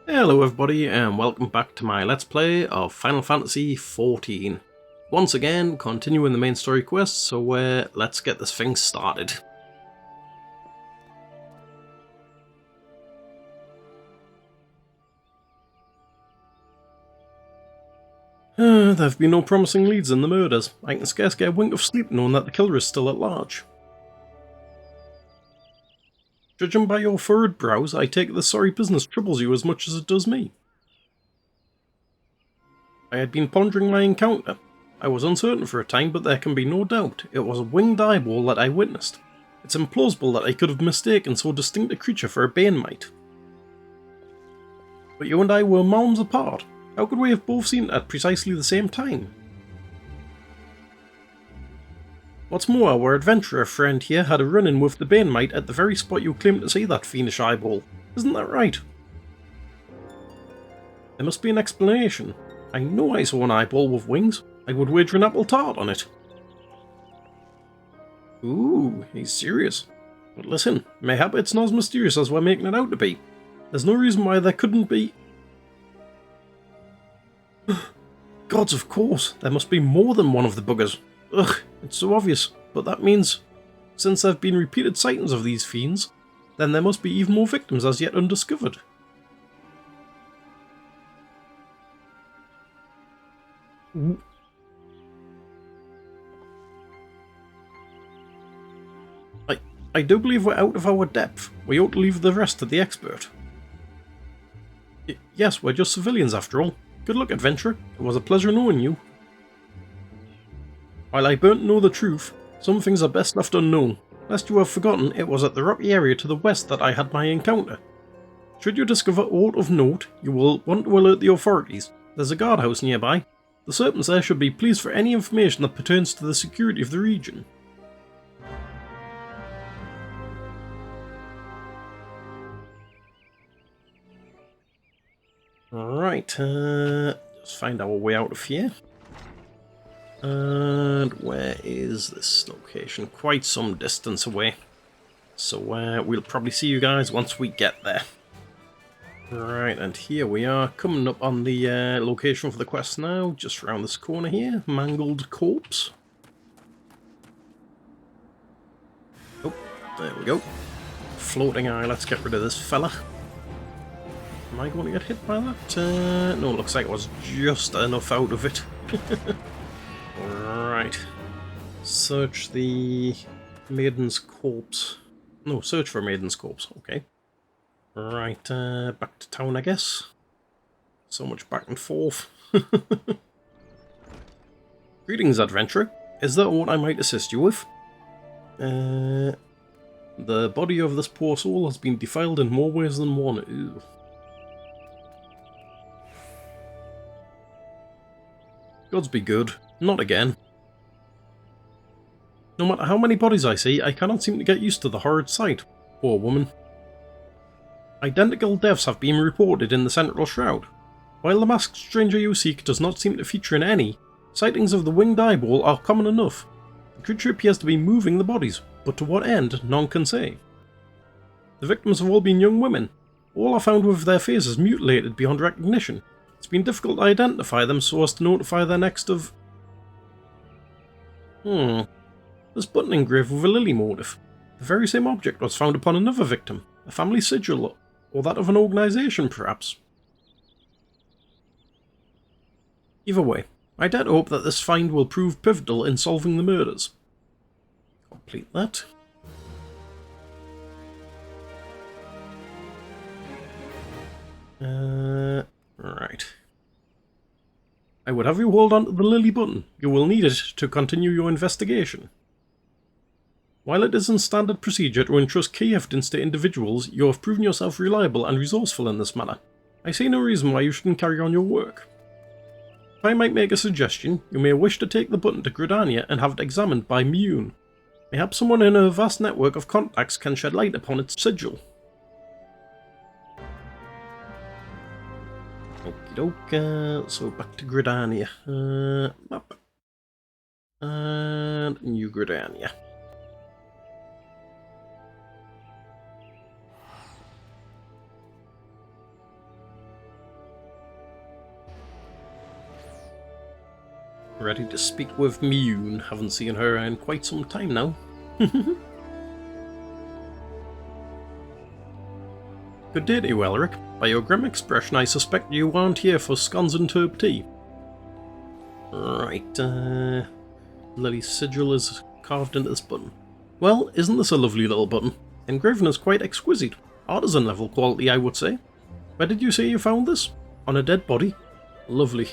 Hello everybody and welcome back to my Let's Play of Final Fantasy XIV. Once again, continuing the main story quest, so let's get this thing started. There have been no promising leads in the murders. I can scarce get a wink of sleep knowing that the killer is still at large. Judging by your furrowed brows, I take it this sorry business troubles you as much as it does me. I had been pondering my encounter. I was uncertain for a time, but there can be no doubt it was a winged eyeball that I witnessed. It's implausible that I could have mistaken so distinct a creature for a Banemite. But you and I were malms apart. How could we have both seen it at precisely the same time? What's more, our adventurer friend here had a run-in with the Banemite at the very spot you claimed to see that fiendish eyeball. Isn't that right? There must be an explanation. I know I saw an eyeball with wings. I would wager an apple tart on it. Ooh, he's serious. But listen, mayhap it's not as mysterious as we're making it out to be. There's no reason why there couldn't be... Gods, of course, there must be more than one of the buggers. Ugh, it's so obvious, but that means, since there have been repeated sightings of these fiends, then there must be even more victims as yet undiscovered. I do believe we're out of our depth. We ought to leave the rest to the expert. Yes, we're just civilians after all. Good luck, adventurer. It was a pleasure knowing you. While I don't know the truth, some things are best left unknown. Lest you have forgotten, it was at the rocky area to the west that I had my encounter. Should you discover aught of note, you will want to alert the authorities. There's a guardhouse nearby. The serpents there should be pleased for any information that pertains to the security of the region. Alright, just find our way out of here. And where is this location? Quite some distance away. So we'll probably see you guys once we get there. Right, and here we are, coming up on the location for the quest now, just around this corner here. Mangled corpse. Oh, there we go. Floating eye, let's get rid of this fella. Am I going to get hit by that? No, looks like it was just enough out of it. Right. Search the maiden's corpse. No, search for maiden's corpse. Okay. Right, back to town, I guess. So much back and forth. Greetings, adventurer. Is there aught I might assist you with? The body of this poor soul has been defiled in more ways than one. Ooh. Gods be good. Not again. No matter how many bodies I see, I cannot seem to get used to the horrid sight. Poor woman. Identical deaths have been reported in the central shroud. While the masked stranger you seek does not seem to feature in any, sightings of the winged eyeball are common enough. The creature appears to be moving the bodies, but to what end, none can say. The victims have all been young women. All are found with their faces mutilated beyond recognition. It's been difficult to identify them so as to notify their next of... This button engraved with a lily motif. The very same object was found upon another victim, a family sigil, or that of an organisation perhaps. Either way, I dare hope that this find will prove pivotal in solving the murders. Complete that. Right. I would have you hold on to the lily button. You will need it to continue your investigation. While it isn't standard procedure to entrust key evidence to individuals, you have proven yourself reliable and resourceful in this manner. I see no reason why you shouldn't carry on your work. If I might make a suggestion, you may wish to take the button to Gridania and have it examined by Mune. Perhaps someone in her vast network of contacts can shed light upon its sigil. Okie doke, so back to Gridania. Map. And New Gridania. Ready to speak with Mune. Haven't seen her in quite some time now. Good day to you, Elric. By your grim expression, I suspect you aren't here for scones and turb tea. Right, Lily's sigil is carved into this button. Well, isn't this a lovely little button? Engraving is quite exquisite. Artisan level quality, I would say. Where did you say you found this? On a dead body? Lovely.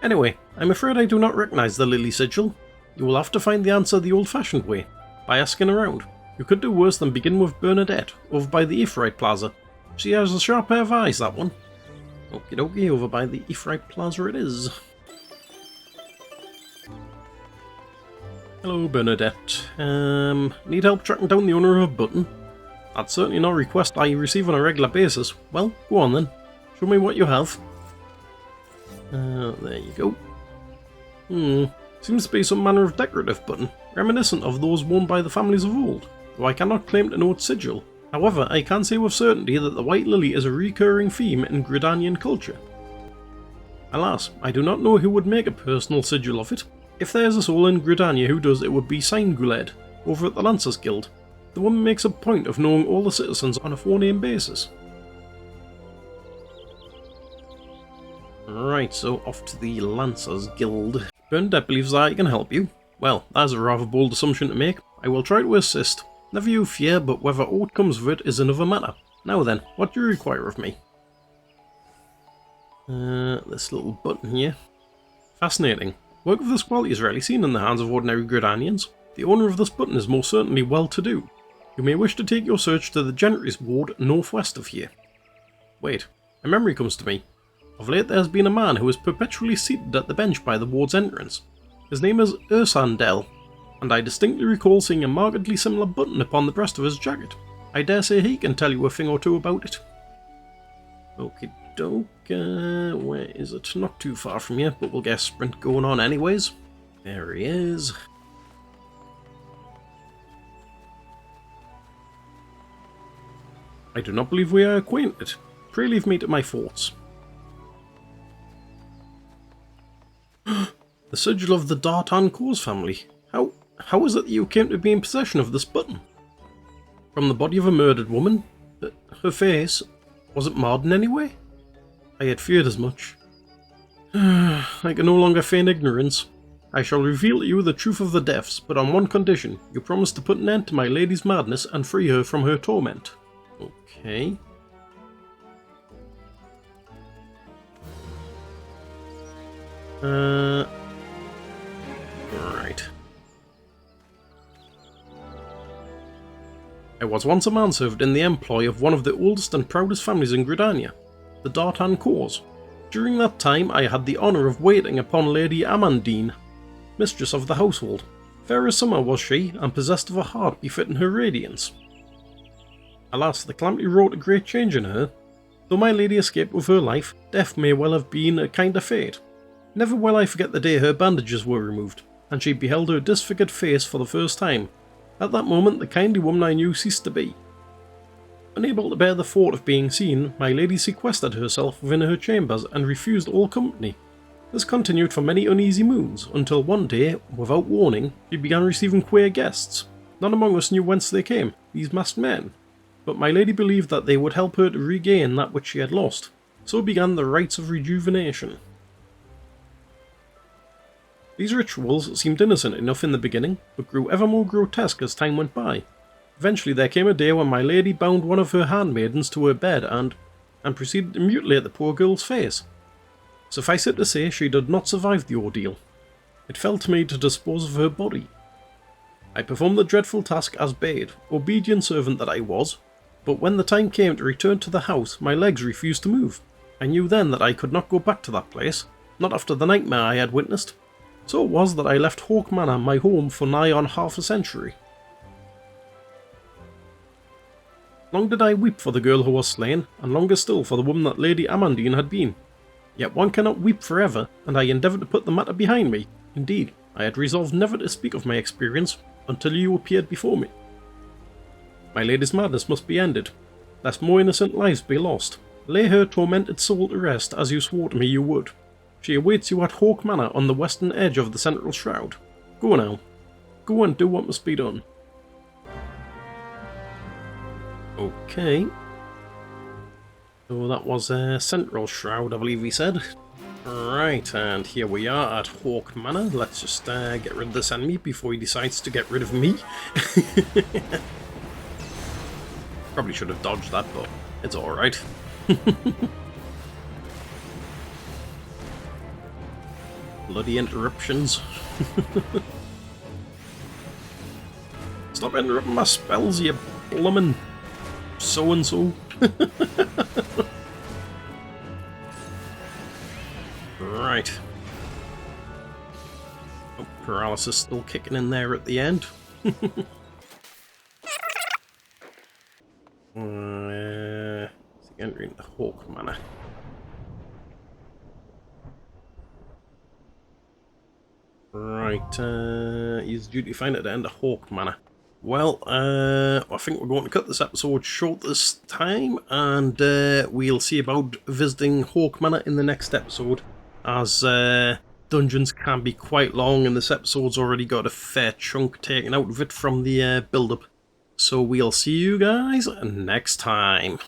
Anyway, I'm afraid I do not recognise the Lily sigil. You will have to find the answer the old-fashioned way, by asking around. You could do worse than begin with Bernadette, over by the E35 Plaza. She has a sharp pair of eyes, that one. Okie dokie, over by the E35 Plaza it is. Hello, Bernadette. Need help tracking down the owner of a button? That's certainly not a request I receive on a regular basis. Well, go on then. Show me what you have. There you go. Seems to be some manner of decorative button, reminiscent of those worn by the families of old, though I cannot claim to know its sigil. However, I can say with certainty that the White Lily is a recurring theme in Gridanian culture. Alas, I do not know who would make a personal sigil of it. If there is a soul in Gridania who does, it would be Signguled, over at the Lancers Guild. The woman makes a point of knowing all the citizens on a forename basis. Right, so off to the Lancers Guild. Bernadette believes that I can help you. Well, that is a rather bold assumption to make. I will try to assist. Never you fear, but whether aught comes of it is another matter. Now then, what do you require of me? This little button here. Fascinating. Work of this quality is rarely seen in the hands of ordinary Gridanians. The owner of this button is most certainly well-to-do. You may wish to take your search to the Gentry's ward northwest of here. Wait, a memory comes to me. Of late there has been a man who is perpetually seated at the bench by the ward's entrance. His name is Ursandel, and I distinctly recall seeing a markedly similar button upon the breast of his jacket. I dare say he can tell you a thing or two about it. Okie doke, where is it? Not too far from here, but we'll get a sprint going on anyways. There he is. I do not believe we are acquainted. Pray leave me to my thoughts. The sigil of the Dartan Cause family. How is it that you came to be in possession of this button? From the body of a murdered woman? Her face? Was it marred in any way? I had feared as much. I can no longer feign ignorance. I shall reveal to you the truth of the deaths, but on one condition. You promise to put an end to my lady's madness and free her from her torment. Okay. Right. I was once a manservant in the employ of one of the oldest and proudest families in Gridania, the Dartan Cause. During that time I had the honour of waiting upon Lady Amandine, mistress of the household. Fair as summer was she, and possessed of a heart befitting her radiance. Alas, the calamity wrought a great change in her. Though my lady escaped with her life, death may well have been a kind of fate. Never will I forget the day her bandages were removed, and she beheld her disfigured face for the first time. At that moment the kindly woman I knew ceased to be. Unable to bear the thought of being seen, my lady sequestered herself within her chambers and refused all company. This continued for many uneasy moons, until one day, without warning, she began receiving queer guests. None among us knew whence they came, these masked men, but my lady believed that they would help her to regain that which she had lost. So began the rites of rejuvenation. These rituals seemed innocent enough in the beginning, but grew ever more grotesque as time went by. Eventually there came a day when my lady bound one of her handmaidens to her bed and proceeded to mutilate the poor girl's face. Suffice it to say, she did not survive the ordeal. It fell to me to dispose of her body. I performed the dreadful task as bade, obedient servant that I was, but when the time came to return to the house, my legs refused to move. I knew then that I could not go back to that place, not after the nightmare I had witnessed. So it was that I left Hawk Manor, my home, for nigh on half a century. Long did I weep for the girl who was slain, and longer still for the woman that Lady Amandine had been. Yet one cannot weep forever, and I endeavoured to put the matter behind me. Indeed, I had resolved never to speak of my experience until you appeared before me. My lady's madness must be ended, lest more innocent lives be lost. Lay her tormented soul to rest as you swore to me you would. She awaits you at Hawk Manor on the western edge of the Central Shroud. Go now. Go and do what must be done. Okay. So that was Central Shroud, I believe he said. Right, and here we are at Hawk Manor. Let's just get rid of this enemy before he decides to get rid of me. Probably should have dodged that, but it's alright. Bloody interruptions. Stop interrupting my spells, you blummin' so-and-so. Right. Oh, paralysis still kicking in there at the end. Entering the Hawk Manor. Right, he's due to find at the end of Hawk Manor. Well, I think we're going to cut this episode short this time, and we'll see about visiting Hawk Manor in the next episode, as dungeons can be quite long, and this episode's already got a fair chunk taken out of it from the build-up. So we'll see you guys next time.